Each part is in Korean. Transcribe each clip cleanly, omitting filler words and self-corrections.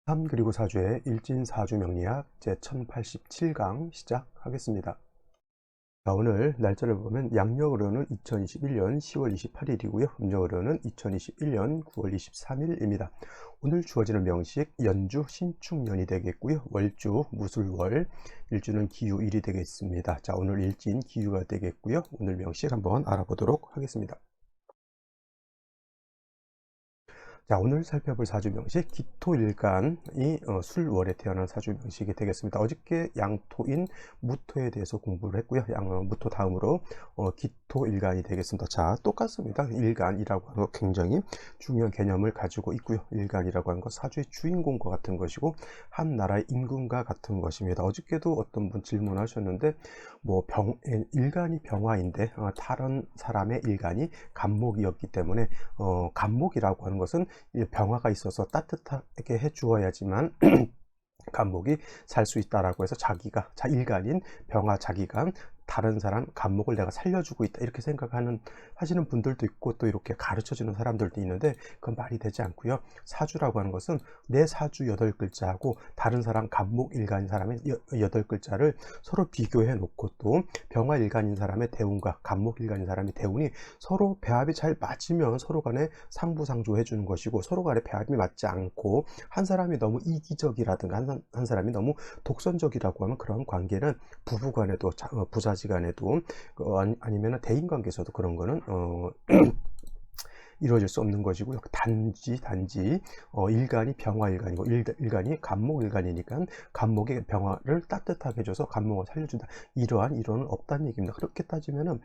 3 그리고 4주의 일진사주 명리학 제1087강 시작하겠습니다. 자, 오늘 날짜를 보면 양력으로는 2021년 10월 28일이고요. 음력으로는 2021년 9월 23일입니다. 오늘 주어지는 명식 연주 신축년이 되겠고요. 월주 무술월, 일주는 기유일이 되겠습니다. 자, 오늘 일진 기유가 되겠고요. 오늘 명식 한번 알아보도록 하겠습니다. 자, 오늘 살펴볼 사주 명식 기토일간이 술월에 태어난 사주 명식이 되겠습니다. 어저께 양토인 무토에 대해서 공부를 했고요. 무토 다음으로 기토일간이 되겠습니다. 자, 똑같습니다. 일간이라고 하는 거 굉장히 중요한 개념을 가지고 있고요. 일간이라고 하는 것 사주의 주인공과 같은 것이고 한 나라의 임금과 같은 것입니다. 어저께도 어떤 분 질문하셨는데 일간이 병화인데 다른 사람의 일간이 간목이었기 때문에 간목이라고 하는 것은 병화가 있어서 따뜻하게 해주어야지만 간목이 살 수 있다라고 해서 일간인 병화 자기가 다른 사람 간목을 내가 살려주고 있다 이렇게 생각하는 하시는 분들도 있고 또 이렇게 가르쳐주는 사람들도 있는데 그건 말이 되지 않고요. 사주라고 하는 것은 내 사주 8글자하고 다른 사람 간목 일간인 사람의 8글자를 서로 비교해 놓고 또 병화 일간인 사람의 대운과 간목 일간인 사람의 대운이 서로 배합이 잘 맞으면 서로 간에 상부상조해 주는 것이고 서로 간에 배합이 맞지 않고 한 사람이 너무 이기적이라든가 한 사람이 너무 독선적이라고 하면 그런 관계는 부부간에도 부자지간에도 아니면 대인관계에서도 그런 거는 이루어질 수 없는 것이고요. 단지 일간이 병화일간이고 일간이 간목일간이니까 간목의 병화를 따뜻하게 해줘서 간목을 살려준다. 이러한 이론은 없다는 얘기입니다. 그렇게 따지면은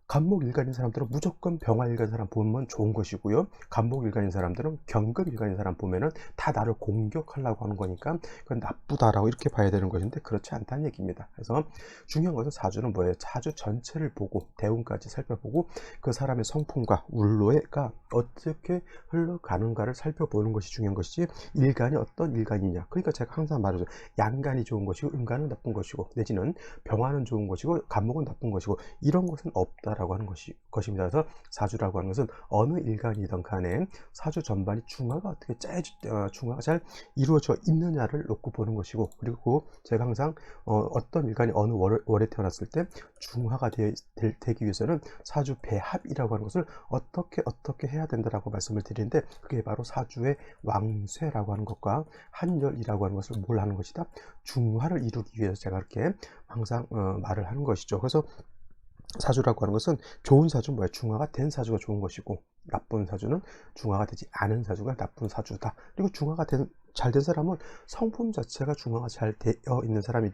간목 일간인 사람들은 무조건 병화 일간인 사람 보면 좋은 것이고요. 간목 일간인 사람들은 경금 일간인 사람 보면은 다 나를 공격하려고 하는 거니까 그건 나쁘다라고 이렇게 봐야 되는 것인데 그렇지 않다는 얘기입니다. 그래서 중요한 것은 사주는 뭐예요? 사주 전체를 보고 대운까지 살펴보고 그 사람의 성품과 울로가 어떻게 흘러가는가를 살펴보는 것이 중요한 것이지 일간이 어떤 일간이냐. 그러니까 제가 항상 말하죠. 양간이 좋은 것이고 음간은 나쁜 것이고 내지는 병화는 좋은 것이고 간목은 나쁜 것이고 이런 것은 없다. 라고 하는 것입니다. 그래서 사주라고 하는 것은 어느 일간이든 간에 사주 전반이 중화가 중화가 잘 이루어져 있느냐를 놓고 보는 것이고 그리고 제가 항상 어떤 일간이 어느 월에 태어났을 때 중화가 되기 위해서는 사주 배합이라고 하는 것을 어떻게 해야 된다라고 말씀을 드리는데 그게 바로 사주의 왕쇠라고 하는 것과 한열이라고 하는 것을 뭘 하는 것이다? 중화를 이루기 위해서 제가 이렇게 항상 말을 하는 것이죠. 그래서 사주라고 하는 것은 좋은 사주는 뭐야? 중화가 된 사주가 좋은 것이고 나쁜 사주는 중화가 되지 않은 사주가 나쁜 사주다. 그리고 중화가 잘 된 사람은 성품 자체가 중화가 잘 되어 있는 사람이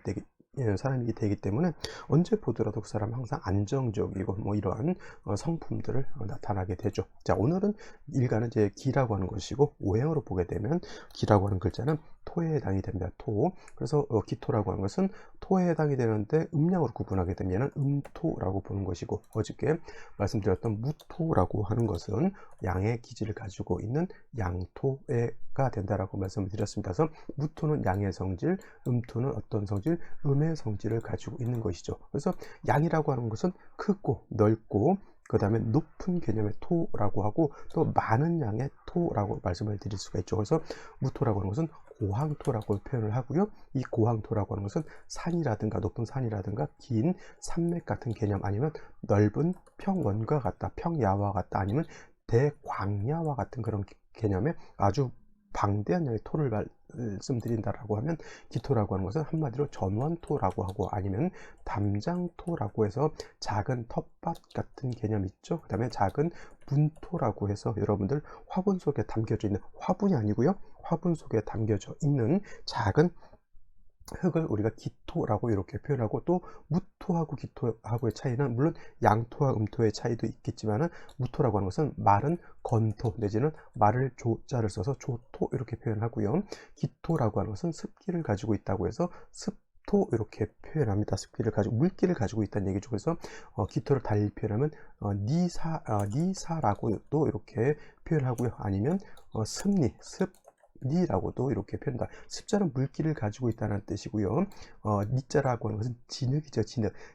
되기 때문에 언제 보더라도 그 사람은 항상 안정적이고 이러한 성품들을 나타나게 되죠. 자, 오늘은 일간은 이제 기라고 하는 것이고 오행으로 보게 되면 기라고 하는 글자는 토에 해당이 됩니다. 토. 그래서 기토라고 하는 것은 토에 해당이 되는데 음양으로 구분하게 되면 음토라고 보는 것이고 어저께 말씀드렸던 무토라고 하는 것은 양의 기질을 가지고 있는 양토가 된다라고 말씀을 드렸습니다. 그래서 무토는 양의 성질, 음토는 어떤 성질? 음의 성질을 가지고 있는 것이죠. 그래서 양이라고 하는 것은 크고 넓고 그 다음에 높은 개념의 토라고 하고 또 많은 양의 토라고 말씀을 드릴 수가 있죠. 그래서 무토라고 하는 것은 고항토라고 표현을 하고요. 이 고항토라고 하는 것은 산이라든가 높은 산이라든가 긴 산맥 같은 개념 아니면 넓은 평원과 같다, 평야와 같다 아니면 대광야와 같은 그런 개념의 아주 방대한 양의 토를 말씀드린다라고 하면 기토라고 하는 것은 한마디로 전원토라고 하고 아니면 담장토라고 해서 작은 텃밭 같은 개념 있죠. 그 다음에 작은 분토라고 해서 여러분들 화분 속에 담겨져 있는 화분이 아니고요. 화분 속에 담겨져 있는 작은 흙을 우리가 기토라고 이렇게 표현하고 또 무토하고 기토하고의 차이는 물론 양토와 음토의 차이도 있겠지만은 무토라고 하는 것은 마른 건토 내지는 마를 조자를 써서 조토 이렇게 표현하고요. 기토라고 하는 것은 습기를 가지고 있다고 해서 습토 이렇게 표현합니다. 습기를 가지고 물기를 가지고 있다는 얘기죠. 그래서 기토를 달리 표현하면 니사라고 또 이렇게 표현하고요. 아니면 습 니라고도 이렇게 표현한다. 습자는 물기를 가지고 있다는 뜻이고요. 니자라고 하는 것은 진흙이죠.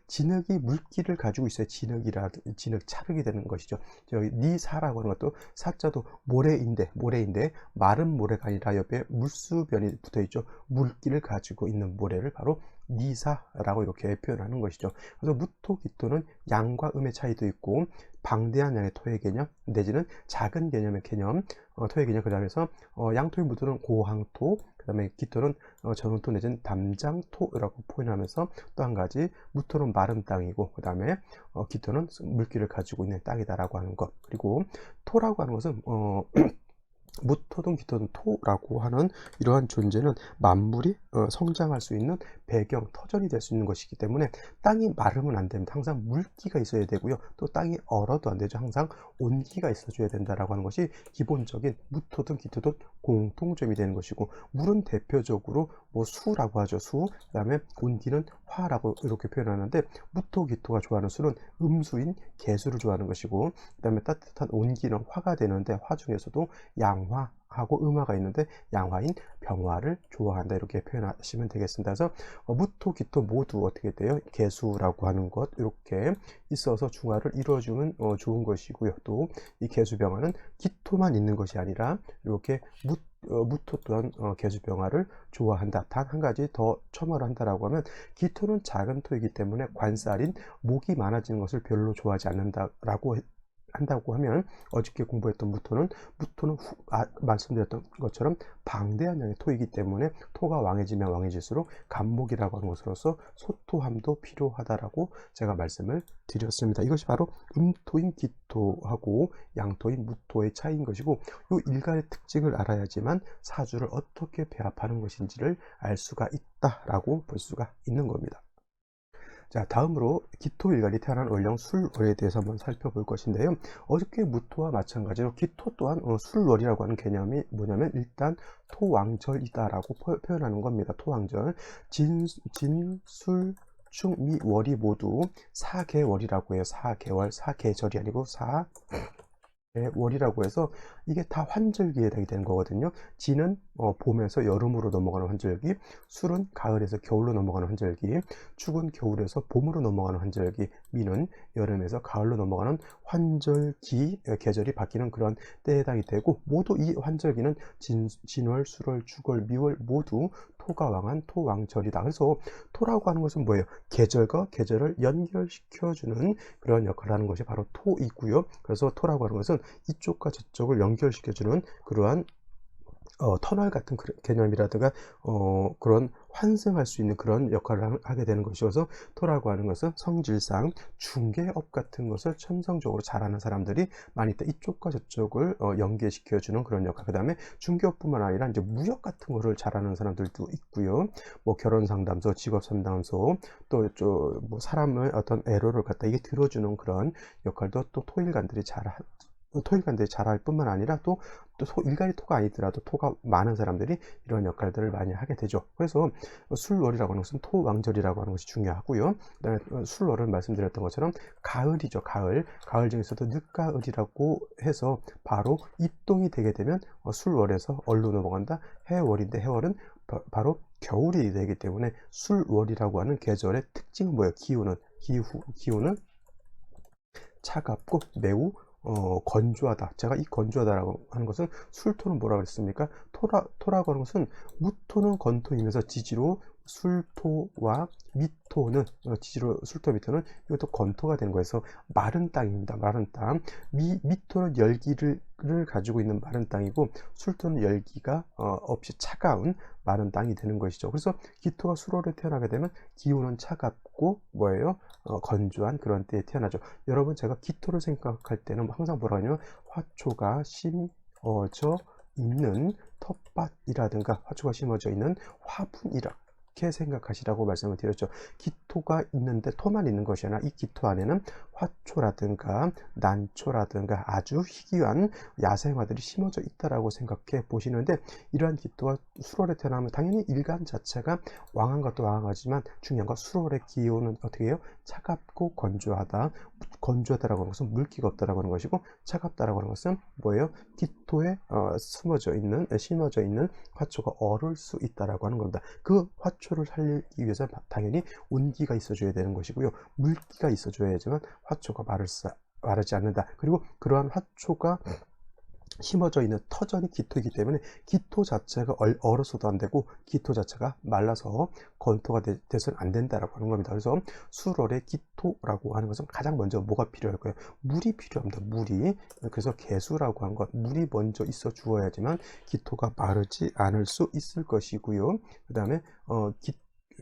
진흙이 물기를 가지고 있어야 진흙 찰흙이 되는 것이죠. 저기 니사라고 하는 것도 사자도 모래인데 마른 모래가 아니라 옆에 물수변이 붙어 있죠. 물기를 가지고 있는 모래를 바로 니사라고 이렇게 표현하는 것이죠. 그래서 무토, 기토는 양과 음의 차이도 있고, 방대한 양의 토의 개념 내지는 작은 개념의 개념, 토의 개념, 그 다음에서 양토의 무토는 고항토, 그 다음에 기토는 전원토 내지는 담장토라고 표현하면서, 또 한 가지 무토는 마른 땅이고, 그 다음에 기토는 물기를 가지고 있는 땅이다라고 하는 것. 그리고 토라고 하는 것은 무토든 기토든 토라고 하는 이러한 존재는 만물이 성장할 수 있는 배경, 터전이 될 수 있는 것이기 때문에 땅이 마르면 안 됩니다. 항상 물기가 있어야 되고요. 또 땅이 얼어도 안 되죠. 항상 온기가 있어줘야 된다라고 하는 것이 기본적인 무토든 기토든 공통점이 되는 것이고, 물은 대표적으로 뭐 수라고 하죠. 수, 그 다음에 온기는 화라고 이렇게 표현하는데, 무토, 기토가 좋아하는 수는 음수인 개수를 좋아하는 것이고, 그 다음에 따뜻한 온기는 화가 되는데, 화 중에서도 양화하고 음화가 있는데 양화인 병화를 좋아한다, 이렇게 표현하시면 되겠습니다. 그래서 무토, 기토 모두 어떻게 돼요? 개수라고 하는 것 이렇게 있어서 중화를 이루어주면 좋은 것이고요. 또 이 개수병화는 기토만 있는 것이 아니라 이렇게 무토 또한 개수병화를 좋아한다. 단 한 가지 더 첨언을 한다라고 하면, 기토는 작은 토이기 때문에 관살인 목이 많아지는 것을 별로 좋아하지 않는다라고 한다고 하면, 어저께 공부했던 무토는 말씀드렸던 것처럼 방대한 양의 토이기 때문에 토가 왕해지면 왕해질수록 간목이라고 하는 것으로서 소토함도 필요하다라고 제가 말씀을 드렸습니다. 이것이 바로 음토인 기토하고 양토인 무토의 차이인 것이고, 이 일간의 특징을 알아야지만 사주를 어떻게 배합하는 것인지를 알 수가 있다라고 볼 수가 있는 겁니다. 자, 다음으로 기토일간이 태어난 월령 술월에 대해서 한번 살펴볼 것인데요. 어저께 무토와 마찬가지로 기토 또한 술월이라고 하는 개념이 뭐냐면, 일단 토왕절이다라고 표현하는 겁니다. 토왕절. 진술 충미 월이 모두 사계월이라고 해요. 사계월, 사계절이 아니고 월이라고 해서 이게 다 환절기에 해당이 되는 거거든요. 진은 봄에서 여름으로 넘어가는 환절기, 술은 가을에서 겨울로 넘어가는 환절기, 축은 겨울에서 봄으로 넘어가는 환절기, 미는 여름에서 가을로 넘어가는 환절기, 계절이 바뀌는 그런 때에 해당이 되고, 모두 이 환절기는 진월, 술월, 축월, 미월 모두 토가 왕한 토왕절이다. 그래서 토라고 하는 것은 뭐예요? 계절과 계절을 연결시켜주는 그런 역할을 하는 것이 바로 토이고요. 그래서 토라고 하는 것은 이쪽과 저쪽을 연결시켜주는 그러한 터널 같은 개념이라든가 그런 환승할 수 있는 그런 역할을 하게 되는 것이어서, 토라고 하는 것은 성질상 중개업 같은 것을 천성적으로 잘하는 사람들이 많이 있다. 이쪽과 저쪽을 연계시켜주는 그런 역할. 그 다음에 중개업뿐만 아니라 이제 무역 같은 거를 잘하는 사람들도 있고요. 뭐 결혼 상담소, 직업 상담소, 또 뭐 사람의 어떤 애로를 갖다 이게 들어주는 그런 역할도 또 토일간들이 잘할 뿐만 아니라, 또 일간이 토가 아니더라도 토가 많은 사람들이 이런 역할들을 많이 하게 되죠. 그래서 술월이라고 하는 것은 토왕절이라고 하는 것이 중요하고요. 그 다음에 술월은 말씀드렸던 것처럼 가을이죠. 가을 중에서도 늦가을이라고 해서 바로 입동이 되게 되면 술월에서 얼로 넘어간다. 해월인데, 해월은 바로 겨울이 되기 때문에 술월이라고 하는 계절의 특징은 뭐예요? 기후는 차갑고 매우 건조하다. 제가 이 건조하다라고 하는 것은, 술토는 뭐라고 했습니까? 토라고 하는 것은 무토는 건토이면서 지지로 술토와 미토는 지지로 술토 미토는 이것도 건토가 되는 거여서 마른 땅입니다. 마른 땅. 미토는 열기를 가지고 있는 마른 땅이고, 술토는 열기가 없이 차가운 마른 땅이 되는 것이죠. 그래서 기토가 술월에 태어나게 되면 기후는 차갑고 뭐예요? 건조한 그런 때에 태어나죠. 여러분, 제가 기토를 생각할 때는 항상 뭐라 하냐면, 화초가 심어져 있는 텃밭이라든가 화초가 심어져 있는 화분이라 이렇게 생각하시라고 말씀을 드렸죠. 기토가 있는데 토만 있는 것이 아니라, 이 기토 안에는 화초라든가 난초라든가 아주 희귀한 야생화들이 심어져 있다라고 생각해 보시는데, 이러한 기토가 술월에 태어나면 당연히 일간 자체가 왕한 것도 왕하지만, 중요한 건 술월의 기온은 어떻게 해요? 차갑고 건조하다. 건조하다라고 하는 것은 물기가 없다라고 하는 것이고, 차갑다라고 하는 것은 뭐예요? 기토에 심어져 있는 화초가 얼을 수 있다라고 하는 겁니다. 그 화초를 살리기 위해서 당연히 온기가 있어줘야 되는 것이고요. 물기가 있어줘야지만 화초가 마르지 않는다. 그리고 그러한 화초가 심어져 있는 터전이 기토이기 때문에 기토 자체가 얼어서도 안 되고 기토 자체가 말라서 건토가 돼서는 안 된다라고 하는 겁니다. 그래서 수월에 기토라고 하는 것은 가장 먼저 뭐가 필요할까요? 물이 필요합니다. 물이. 그래서 개수라고 하는 것, 물이 먼저 있어 주어야지만 기토가 마르지 않을 수 있을 것이고요. 그 다음에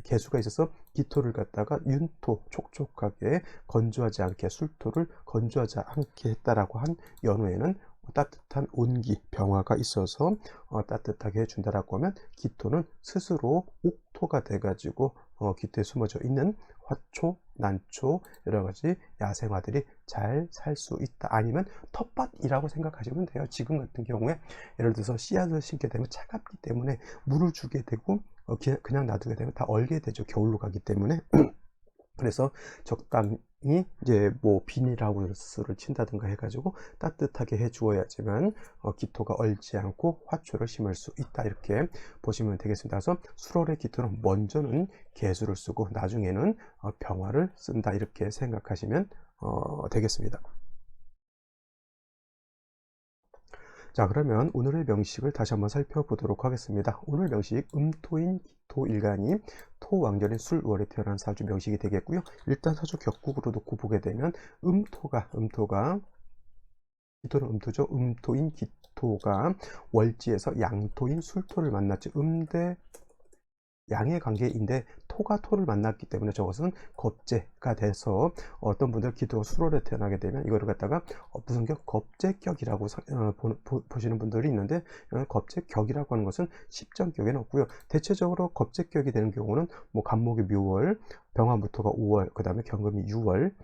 개수가 있어서 기토를 갖다가 윤토, 촉촉하게 건조하지 않게, 술토를 건조하지 않게 했다라고 한 연후에는 따뜻한 온기, 병화가 있어서 따뜻하게 해준다라고 하면 기토는 스스로 옥토가 돼가지고 기토에 숨어져 있는 화초, 난초, 여러가지 야생화들이 잘 살 수 있다. 아니면 텃밭이라고 생각하시면 돼요. 지금 같은 경우에 예를 들어서 씨앗을 심게 되면 차갑기 때문에 물을 주게 되고 그냥 놔두게 되면 다 얼게 되죠. 겨울로 가기 때문에. 그래서 적당히 이제 뭐 비닐하우스를 친다든가 해가지고 따뜻하게 해 주어야지만 기토가 얼지 않고 화초를 심을 수 있다, 이렇게 보시면 되겠습니다. 그래서 수월의 기토는 먼저는 개수를 쓰고 나중에는 병화를 쓴다, 이렇게 생각하시면 되겠습니다. 자, 그러면 오늘의 명식을 다시 한번 살펴보도록 하겠습니다. 오늘 명식, 음토인 기토일간이 토왕절인 술월에 태어난 사주 명식이 되겠고요. 일단 사주 격국으로 놓고 보게 되면 기토는 음토죠. 음토인 기토가 월지에서 양토인 술토를 만났죠. 대 양의 관계인데 토가 토를 만났기 때문에 저것은 겁재가 돼서 어떤 분들 기토가 수월에 태어나게 되면 이거를 갖다가 무슨 격? 겁재격이라고 보시는 분들이 있는데, 겁재격이라고 하는 것은 십전격에는 없고요. 대체적으로 겁재격이 되는 경우는 뭐 간목이 묘월, 병화무토가 5월, 그 다음에 경금이 6월,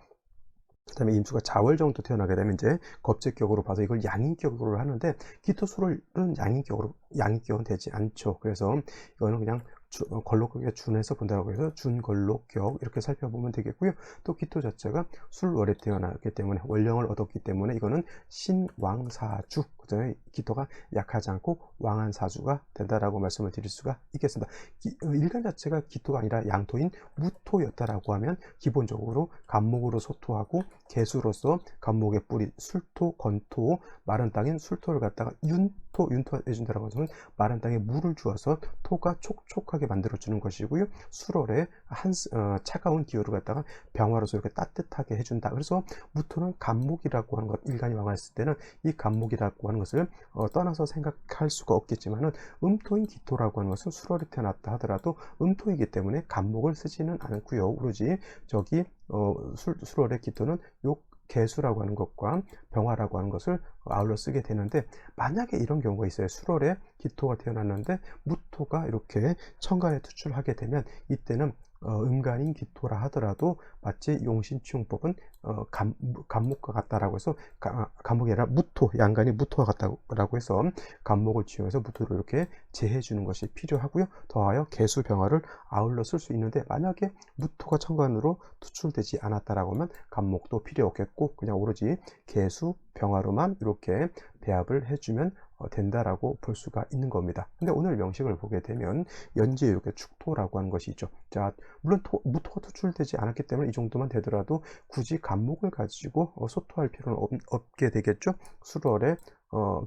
그 다음에 임수가 자월 정도 태어나게 되면 이제 겁재격으로 봐서 이걸 양인격으로 하는데, 기토술은 양인격은 되지 않죠. 그래서 이거는 그냥 걸록격에 준해서 본다고 해서 준걸록격 이렇게 살펴보면 되겠고요. 또 기토 자체가 술월에 태어났기 때문에 원령을 얻었기 때문에 이거는 신왕사주, 그다음에 기토가 약하지 않고 왕한 사주가 된다라고 말씀을 드릴 수가 있겠습니다. 일간 자체가 기토가 아니라 양토인 무토였다라고 하면 기본적으로 간목으로 소토하고 개수로서 간목의 뿌리 술토, 건토, 마른 땅인 술토를 갖다가 윤토 해준다라고 해서는 마른 땅에 물을 주어서 토가 촉촉하게 만들어주는 것이고요. 수월에 차가운 기후를 갖다가 병화로서 이렇게 따뜻하게 해준다. 그래서 무토는 간목이라고 하는 것, 일간이 왕했을 때는 이 간목이라고 하는 것을 떠나서 생각할 수가 없겠지만은, 음토인 기토라고 하는 것은 수월에 태어났다 하더라도 음토이기 때문에 간목을 쓰지는 않고요. 오로지 저기 수월의 기토는 요 개수라고 하는 것과 병화라고 하는 것을 아울러 쓰게 되는데, 만약에 이런 경우가 있어요. 수월에 기토가 태어났는데 무토가 이렇게 천간에 투출하게 되면 이때는 음간인 기토라 하더라도 마치 용신치용법은 간목과 같다라고 해서 간목이 아니라 무토, 양간이 무토와 같다라고 해서 간목을 치용해서 무토를 이렇게 제해 주는 것이 필요하고요. 더하여 개수 병화를 아울러 쓸 수 있는데, 만약에 무토가 천간으로 투출되지 않았다라고 하면 간목도 필요 없겠고 그냥 오로지 개수 병화로만 이렇게 배합을 해주면 된다라고 볼 수가 있는 겁니다. 근데 오늘 명식을 보게 되면 연지에 이렇게 축토라고 하는 것이 있죠. 자, 물론 무토가 투출되지 않았기 때문에 이 정도만 되더라도 굳이 간목을 가지고 소토할 필요는 없게 되겠죠. 수월에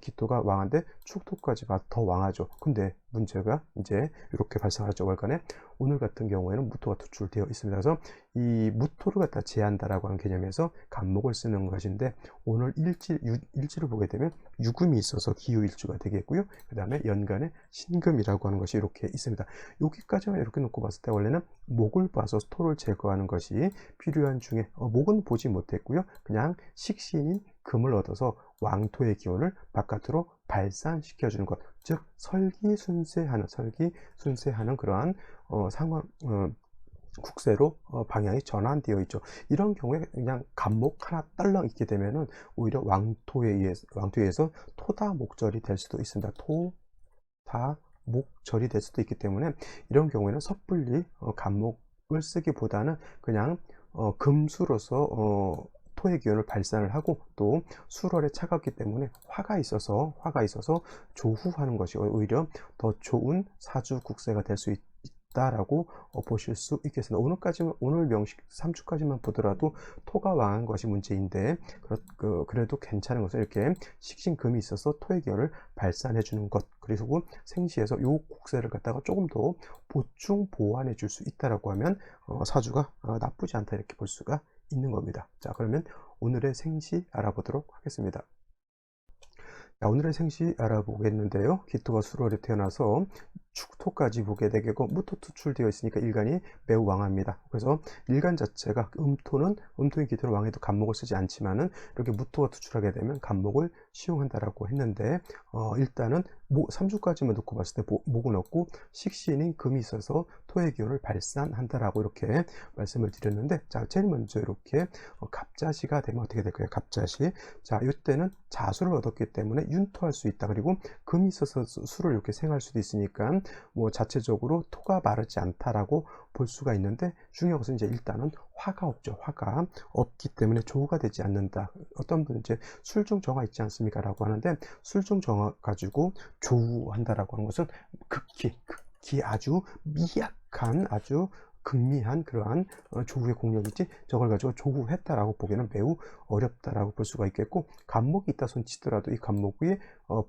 기토가 왕한데 축토까지가 더 왕하죠. 근데 문제가 이제 이렇게 발생하죠. 월간에 오늘 같은 경우에는 무토가 투출되어 있습니다. 그래서 이 무토를 갖다 제한다라고 하는 개념에서 간목을 쓰는 것인데, 오늘 일지를 보게 되면 유금이 있어서 기후일주가 되겠고요. 그 다음에 연간에 신금이라고 하는 것이 이렇게 있습니다. 여기까지만 이렇게 놓고 봤을 때 원래는 목을 봐서 토를 제거하는 것이 필요한 중에 목은 보지 못했고요. 그냥 식신인 금을 얻어서 왕토의 기운을 바깥으로 발산시켜주는 것, 즉 설기순세하는 그러한 상황, 국세로 방향이 전환되어 있죠. 이런 경우에 그냥 간목 하나 딸랑 있게 되면은 오히려 왕토에 의해서 토다목절이 될 수도 있습니다. 토다목절이 될 수도 있기 때문에 이런 경우에는 섣불리 간목을 쓰기보다는 그냥 금수로서 토의 기운을 발산을 하고 또 수월에 차갑기 때문에 화가 있어서 조후하는 것이 오히려 더 좋은 사주 국세가 될 수 있다라고 보실 수 있겠습니다. 오늘 명식 3주까지만 보더라도 토가 왕한 것이 문제인데 그래도 괜찮은 것은 이렇게 식신금이 있어서 토의 기운을 발산해 주는 것, 그리고 생시에서 요 국세를 갖다가 조금 더 보충 보완해 줄 수 있다라고 하면 사주가 나쁘지 않다 이렇게 볼 수가 있는 겁니다. 자, 그러면 오늘의 생시 알아보도록 하겠습니다. 자, 오늘의 생시 알아보겠는데요. 기토가 수월에 태어나서 축토까지 보게 되겠고 무토 투출되어 있으니까 일간이 매우 왕합니다. 그래서 일간 자체가 음토인 기토를 왕해도 간목을 쓰지 않지만은 이렇게 무토가 투출하게 되면 간목을 시용한다라고 했는데 일단은 3주까지만 놓고 봤을 때 목은 없고 식신인 금이 있어서 토의 기운을 발산한다라고 이렇게 말씀을 드렸는데, 자, 제일 먼저 이렇게 갑자시가 되면 어떻게 될까요? 갑자시. 자, 이때는 자수를 얻었기 때문에 윤토할 수 있다. 그리고 금이 있어서 수를 이렇게 생할 수도 있으니까 뭐 자체적으로 토가 마르지 않다라고 볼 수가 있는데, 중요한 것은 이제 일단은 화가 없죠. 화가 없기 때문에 조우가 되지 않는다. 어떤 분은 이제 술중 정화 있지 않습니까? 라고 하는데, 술중 정화 가지고 조우한다라고 하는 것은 극히 아주 미약한, 아주 극미한 그러한 조우의 공력이지, 저걸 가지고 조우했다라고 보기에는 매우 어렵다라고 볼 수가 있겠고, 간목이 있다 손치더라도 이 간목이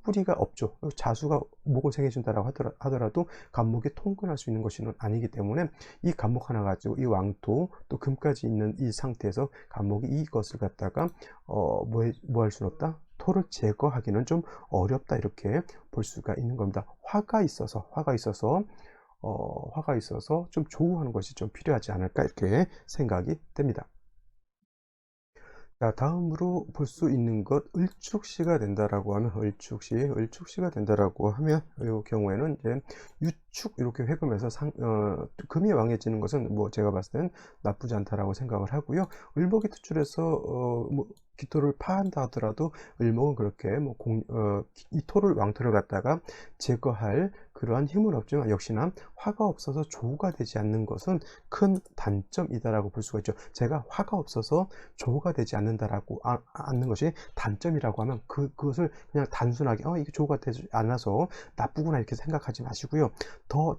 뿌리가 없죠. 자수가 목을 생해준다라고 하더라도 간목이 통근할 수 있는 것이 아니기 때문에 이 간목 하나 가지고 이 왕토 또 금까지 있는 이 상태에서 간목이 이것을 갖다가 뭐 할 수는 없다. 토를 제거하기는 좀 어렵다 이렇게 볼 수가 있는 겁니다. 화가 있어서 좀 조우하는 것이 좀 필요하지 않을까 이렇게 생각이 됩니다. 자, 다음으로 볼 수 있는 것, 을축시가 된다라고 하면, 을축시가 된다라고 하면, 이 경우에는 이제 유축 이렇게 회금해서 금이 왕해지는 것은 뭐 제가 봤을 때는 나쁘지 않다라고 생각을 하고요. 을목이 투출해서 뭐 기토를 파한다 하더라도 을목은 그렇게 이 왕토를 갖다가 제거할 그러한 힘은 없지만 역시나 화가 없어서 조우가 되지 않는 것은 큰 단점이다라고 볼 수가 있죠. 제가 화가 없어서 조우가 되지 않는다라고 않는 것이 단점이라고 하면 그것을 그냥 단순하게 이게 조우가 되지 않아서 나쁘구나 이렇게 생각하지 마시고요.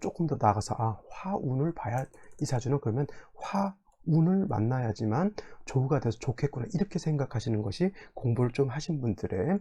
조금 더 나아가서 화운을 봐야, 이 사주는 그러면 화운을 만나야지만 조우가 돼서 좋겠구나 이렇게 생각하시는 것이, 공부를 좀 하신 분들의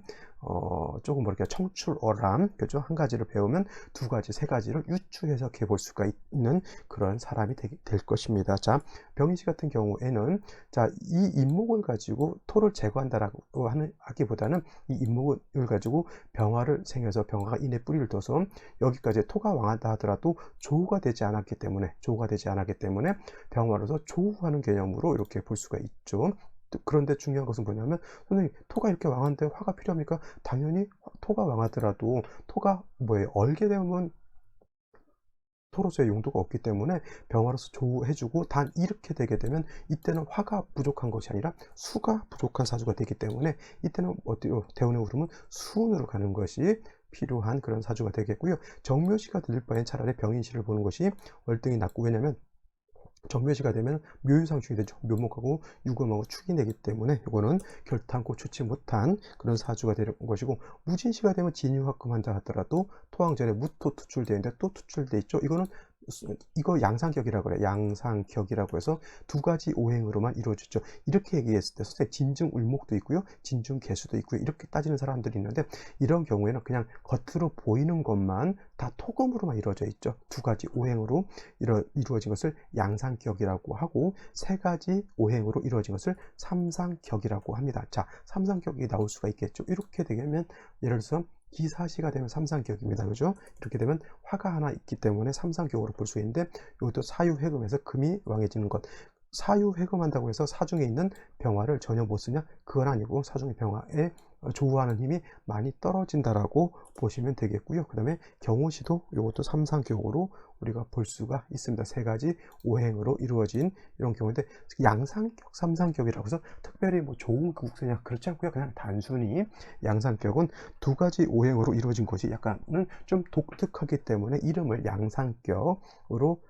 조금 뭐랄까 청출어람, 그죠? 한 가지를 배우면 두 가지, 세 가지를 유추 해석해 볼 수가 있는 그런 사람이 될 것입니다. 자, 병인시 같은 경우에는 자, 이 인목을 가지고 토를 제거한다라고 하기보다는 이 인목을 가지고 병화를 생겨서 병화가 인에 뿌리를 둬서 여기까지 토가 왕한다 하더라도 조우가 되지 않았기 때문에 병화로서 조우하는 개념으로 이렇게 볼 수가 있죠. 그런데 중요한 것은 뭐냐면, 선생님 토가 이렇게 왕한데 화가 필요합니까? 당연히 토가 왕하더라도 토가 얼게 되면 토로서의 용도가 없기 때문에 병화로서 조우해주고, 단 이렇게 되게 되면 이때는 화가 부족한 것이 아니라 수가 부족한 사주가 되기 때문에 이때는 대운의 흐름은 수운으로 가는 것이 필요한 그런 사주가 되겠고요. 정묘시가 들릴 바엔 차라리 병인시를 보는 것이 월등히 낫고, 왜냐면 정묘시가 되면 묘유상충이 되죠. 묘목하고 유금하고 축이 되기 때문에 이거는 결탄코 좋지 못한 그런 사주가 되는 것이고, 무진시가 되면 진유합금한다 하더라도 토왕전에 무토 투출되어 있는데 또 투출되어 있죠. 이거 양상격이라고 그래요. 양상격이라고 해서 두 가지 오행으로만 이루어지죠. 이렇게 얘기했을 때 선생님 진중 을목도 있고요, 진중 개수도 있고요, 이렇게 따지는 사람들이 있는데, 이런 경우에는 그냥 겉으로 보이는 것만 다 토금으로만 이루어져 있죠. 두 가지 오행으로 이루어진 것을 양상격이라고 하고, 세 가지 오행으로 이루어진 것을 삼상격이라고 합니다. 자, 삼상격이 나올 수가 있겠죠. 이렇게 되면 예를 들어서 기사시가 되면 삼상격입니다. 그죠? 이렇게 되면 화가 하나 있기 때문에 삼상격으로 볼 수 있는데, 이것도 사유회금에서 금이 왕해지는 것. 사유회금한다고 해서 사중에 있는 병화를 전혀 못 쓰냐? 그건 아니고 사중의 병화에 조우하는 힘이 많이 떨어진다라고 보시면 되겠고요. 그 다음에 경호시도 이것도 삼상격으로 우리가 볼 수가 있습니다. 세 가지 오행으로 이루어진 이런 경우인데, 양상격, 삼상격이라고 해서 특별히 뭐 좋은 국세냐 그렇지 않고요. 그냥 단순히 양상격은 두 가지 오행으로 이루어진 것이 약간은 좀 독특하기 때문에 이름을 양상격으로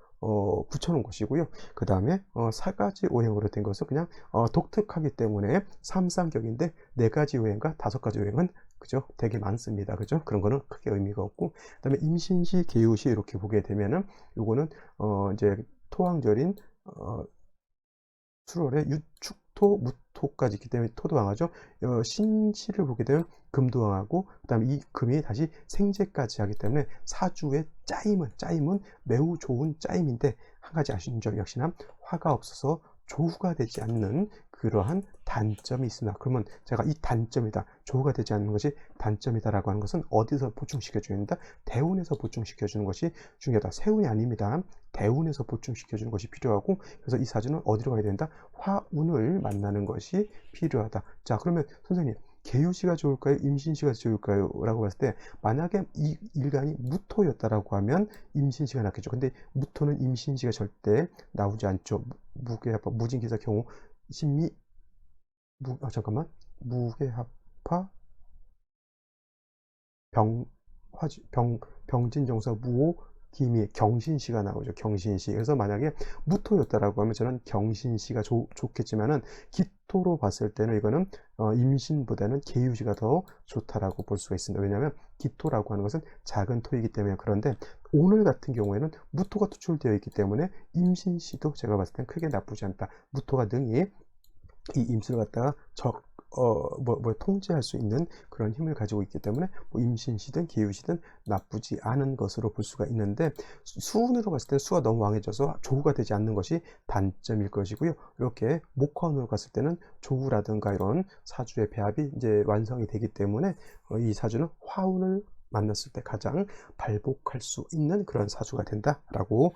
붙여놓은 것이고요. 그 다음에 사가지 오행으로 된 것은 그냥 독특하기 때문에 삼상격인데 4가지 오행과 5가지 오행은 그죠? 되게 많습니다. 그죠? 그런 거는 크게 의미가 없고, 그 다음에 임신시, 계유시 이렇게 보게 되면은 요거는 이제 토왕절인 수월에 유축토, 무토까지 있기 때문에 토도왕하죠. 신시를 보게 되면 금도왕하고, 그 다음에 이 금이 다시 생재까지 하기 때문에 사주의 짜임은 매우 좋은 짜임인데, 한 가지 아쉬운 점 역시나 화가 없어서 조후가 되지 않는 그러한 단점이 있습니다. 그러면 제가 이 단점이다, 조후가 되지 않는 것이 단점이다라고 하는 것은 어디서 보충시켜 줘야 된다? 대운에서 보충시켜 주는 것이 중요하다. 세운이 아닙니다. 대운에서 보충시켜 주는 것이 필요하고, 그래서 이 사주는 어디로 가야 된다? 화운을 만나는 것이 필요하다. 자, 그러면 선생님, 계유시가 좋을까요? 임신시가 좋을까요? 라고 봤을 때, 만약에 이 일간이 무토였다라고 하면 임신시가 낫겠죠. 근데 무토는 임신시가 절대 나오지 않죠. 무게합파, 무진기사 경우 신미 잠깐만, 무게합파 병진정사 무호 기미 경신시가 나오죠. 경신시. 그래서 만약에 무토였다라고 하면 저는 경신시가 좋겠지만은 기토로 봤을 때는 이거는 임신보다는 계유시가 더 좋다라고 볼 수가 있습니다. 왜냐하면 기토라고 하는 것은 작은 토이기 때문에. 그런데 오늘 같은 경우에는 무토가 투출되어 있기 때문에 임신시도 제가 봤을 땐 크게 나쁘지 않다. 무토가 능히 이 임신을 갖다가 통제할 수 있는 그런 힘을 가지고 있기 때문에 뭐 임신시든 계유시든 나쁘지 않은 것으로 볼 수가 있는데, 수운으로 갔을 때 수가 너무 왕해져서 조후가 되지 않는 것이 단점일 것이고요. 이렇게 목화운으로 갔을 때는 조후라든가 이런 사주의 배합이 이제 완성이 되기 때문에 이 사주는 화운을 만났을 때 가장 발복할 수 있는 그런 사주가 된다라고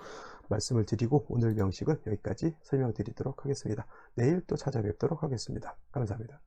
말씀을 드리고, 오늘 명식은 여기까지 설명드리도록 하겠습니다. 내일 또 찾아뵙도록 하겠습니다. 감사합니다.